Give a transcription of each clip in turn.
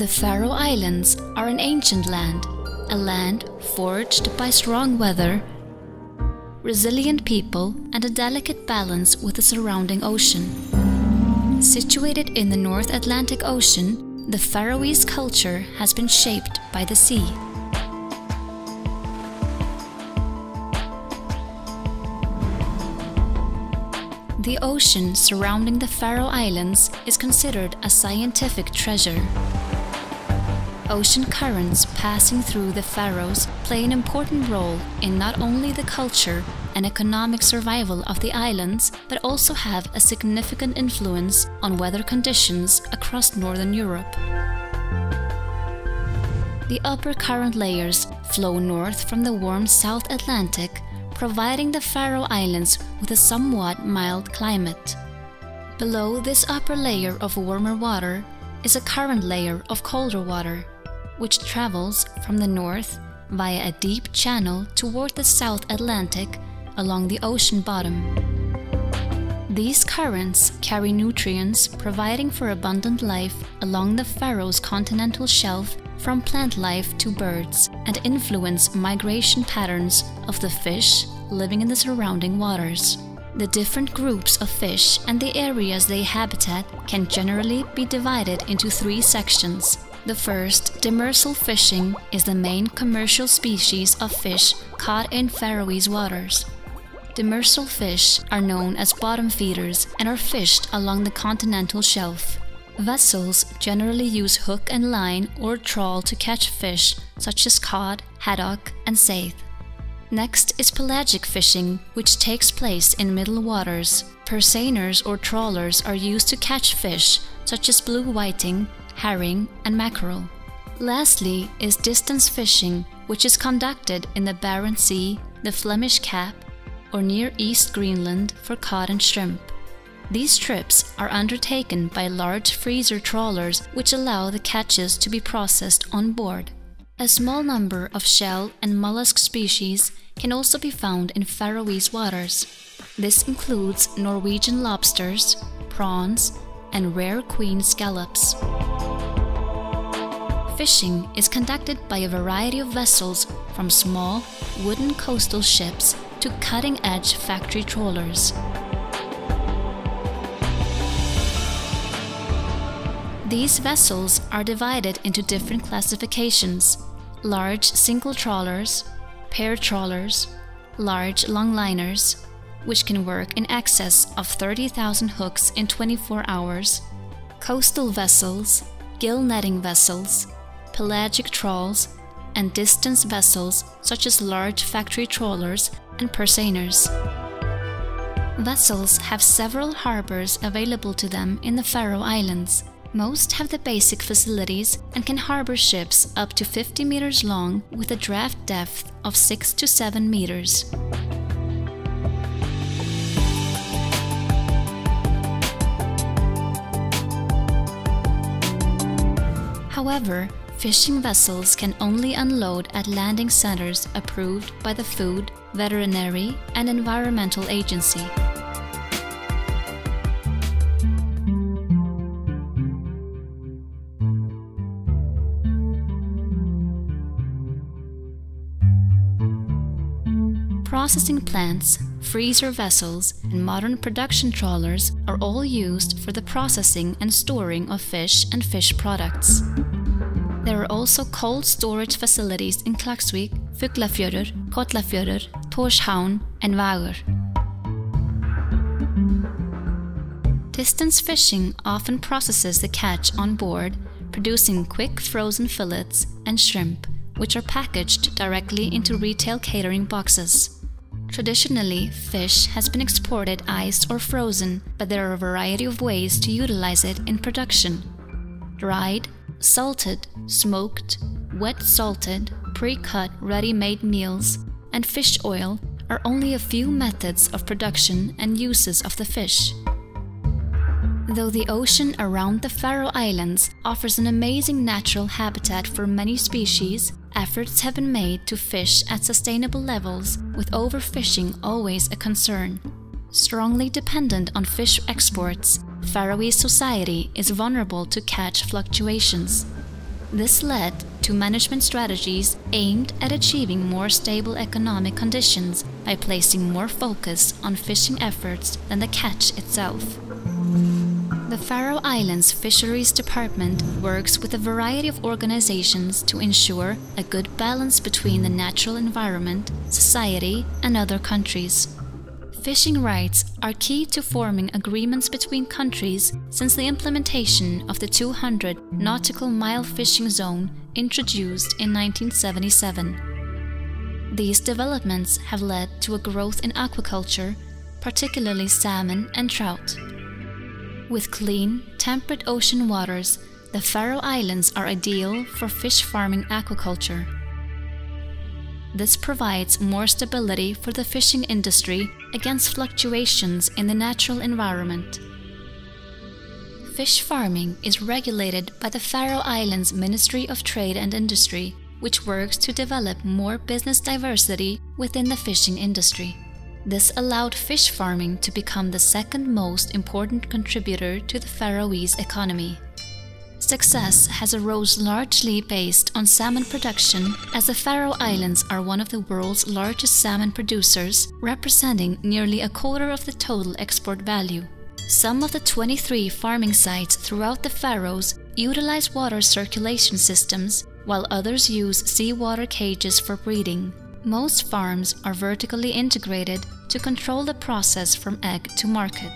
The Faroe Islands are an ancient land, a land forged by strong weather, resilient people, and a delicate balance with the surrounding ocean. Situated in the North Atlantic Ocean, the Faroese culture has been shaped by the sea. The ocean surrounding the Faroe Islands is considered a scientific treasure. Ocean currents passing through the Faroes play an important role in not only the culture and economic survival of the islands, but also have a significant influence on weather conditions across Northern Europe. The upper current layers flow north from the warm South Atlantic, providing the Faroe Islands with a somewhat mild climate. Below this upper layer of warmer water is a current layer of colder water, which travels from the north via a deep channel toward the South Atlantic along the ocean bottom. These currents carry nutrients, providing for abundant life along the Faroes continental shelf, from plant life to birds, and influence migration patterns of the fish living in the surrounding waters. The different groups of fish and the areas they habitat can generally be divided into three sections. The first, demersal fishing, is the main commercial species of fish caught in Faroese waters. Demersal fish are known as bottom feeders and are fished along the continental shelf. Vessels generally use hook and line or trawl to catch fish such as cod, haddock, and saithe. Next is pelagic fishing, which takes place in middle waters. Purseaners or trawlers are used to catch fish such as blue whiting, herring, and mackerel. Lastly is distance fishing, which is conducted in the Barents Sea, the Flemish Cap, or near East Greenland for cod and shrimp. These trips are undertaken by large freezer trawlers, which allow the catches to be processed on board. A small number of shell and mollusk species can also be found in Faroese waters. This includes Norwegian lobsters, prawns, and rare queen scallops. Fishing is conducted by a variety of vessels, from small, wooden coastal ships to cutting-edge factory trawlers. These vessels are divided into different classifications: large single trawlers, pair trawlers, large longliners, which can work in excess of 30,000 hooks in 24 hours, coastal vessels, gill netting vessels, pelagic trawls, and distance vessels such as large factory trawlers and purseaners. Vessels have several harbors available to them in the Faroe Islands. Most have the basic facilities and can harbor ships up to 50 meters long with a draft depth of 6 to 7 meters. However, fishing vessels can only unload at landing centers approved by the Food, Veterinary, and Environmental Agency. Processing plants, freezer vessels, and modern production trawlers are all used for the processing and storing of fish and fish products. There are also cold storage facilities in Klaksvík, Fuglafjörður, Kollafjörður, Tórshavn, and Vágur. Distance fishing often processes the catch on board, producing quick frozen fillets and shrimp, which are packaged directly into retail catering boxes. Traditionally, fish has been exported iced or frozen, but there are a variety of ways to utilize it in production. Dried, salted, smoked, wet salted, pre-cut ready-made meals, and fish oil are only a few methods of production and uses of the fish. Though the ocean around the Faroe Islands offers an amazing natural habitat for many species, efforts have been made to fish at sustainable levels, with overfishing always a concern. Strongly dependent on fish exports, Faroese society is vulnerable to catch fluctuations. This led to management strategies aimed at achieving more stable economic conditions by placing more focus on fishing efforts than the catch itself. The Faroe Islands Fisheries Department works with a variety of organizations to ensure a good balance between the natural environment, society, and other countries. Fishing rights are key to forming agreements between countries since the implementation of the 200 nautical mile fishing zone introduced in 1977. These developments have led to a growth in aquaculture, particularly salmon and trout. With clean, temperate ocean waters, the Faroe Islands are ideal for fish farming aquaculture. This provides more stability for the fishing industry against fluctuations in the natural environment. Fish farming is regulated by the Faroe Islands Ministry of Trade and Industry, which works to develop more business diversity within the fishing industry. This allowed fish farming to become the second most important contributor to the Faroese economy. Success has arose largely based on salmon production, as the Faroe Islands are one of the world's largest salmon producers, representing nearly a quarter of the total export value. Some of the 23 farming sites throughout the Faroes utilize water circulation systems, while others use seawater cages for breeding. Most farms are vertically integrated to control the process from egg to market.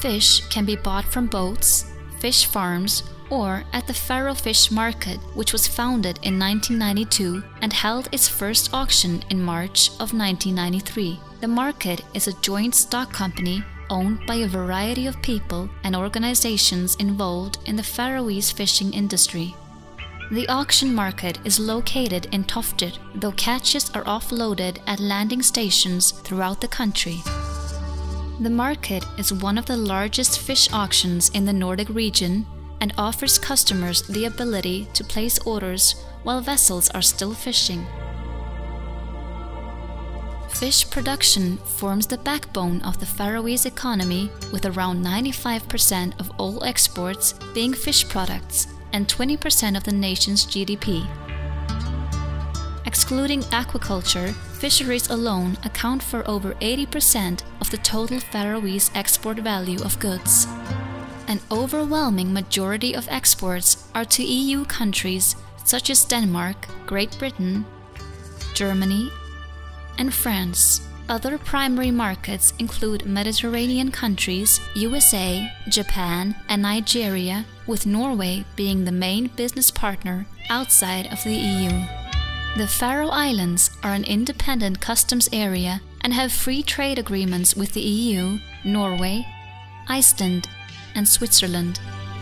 Fish can be bought from boats, fish farms, or at the Faroe Fish Market, which was founded in 1992 and held its first auction in March of 1993. The market is a joint stock company owned by a variety of people and organizations involved in the Faroese fishing industry. The auction market is located in Toftir, though catches are offloaded at landing stations throughout the country. The market is one of the largest fish auctions in the Nordic region and offers customers the ability to place orders while vessels are still fishing. Fish production forms the backbone of the Faroese economy, with around 95% of all exports being fish products and 20% of the nation's GDP. Excluding aquaculture, fisheries alone account for over 80% of the total Faroese export value of goods. An overwhelming majority of exports are to EU countries such as Denmark, Great Britain, Germany, and France. Other primary markets include Mediterranean countries, USA, Japan, and Nigeria, with Norway being the main business partner outside of the EU. The Faroe Islands are an independent customs area and have free trade agreements with the EU, Norway, Iceland, and Switzerland.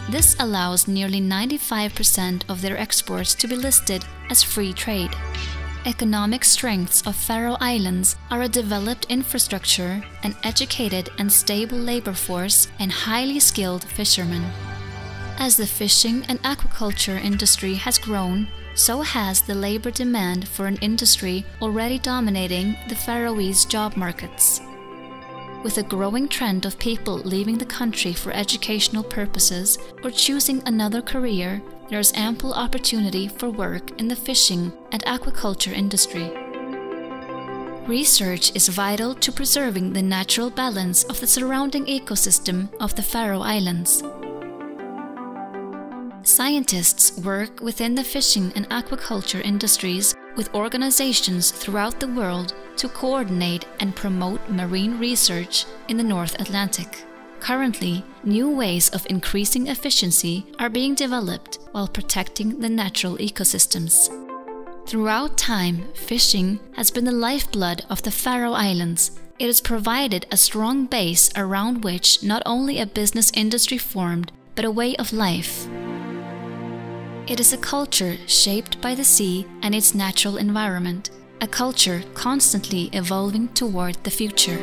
This allows nearly 95% of their exports to be listed as free trade. Economic strengths of Faroe Islands are a developed infrastructure, an educated and stable labor force, and highly skilled fishermen. As the fishing and aquaculture industry has grown, so has the labor demand for an industry already dominating the Faroese job markets. With a growing trend of people leaving the country for educational purposes or choosing another career, there is ample opportunity for work in the fishing and aquaculture industry. Research is vital to preserving the natural balance of the surrounding ecosystem of the Faroe Islands. Scientists work within the fishing and aquaculture industries with organizations throughout the world to coordinate and promote marine research in the North Atlantic. Currently, new ways of increasing efficiency are being developed while protecting the natural ecosystems. Throughout time, fishing has been the lifeblood of the Faroe Islands. It has provided a strong base around which not only a business industry formed, but a way of life. It is a culture shaped by the sea and its natural environment, a culture constantly evolving toward the future.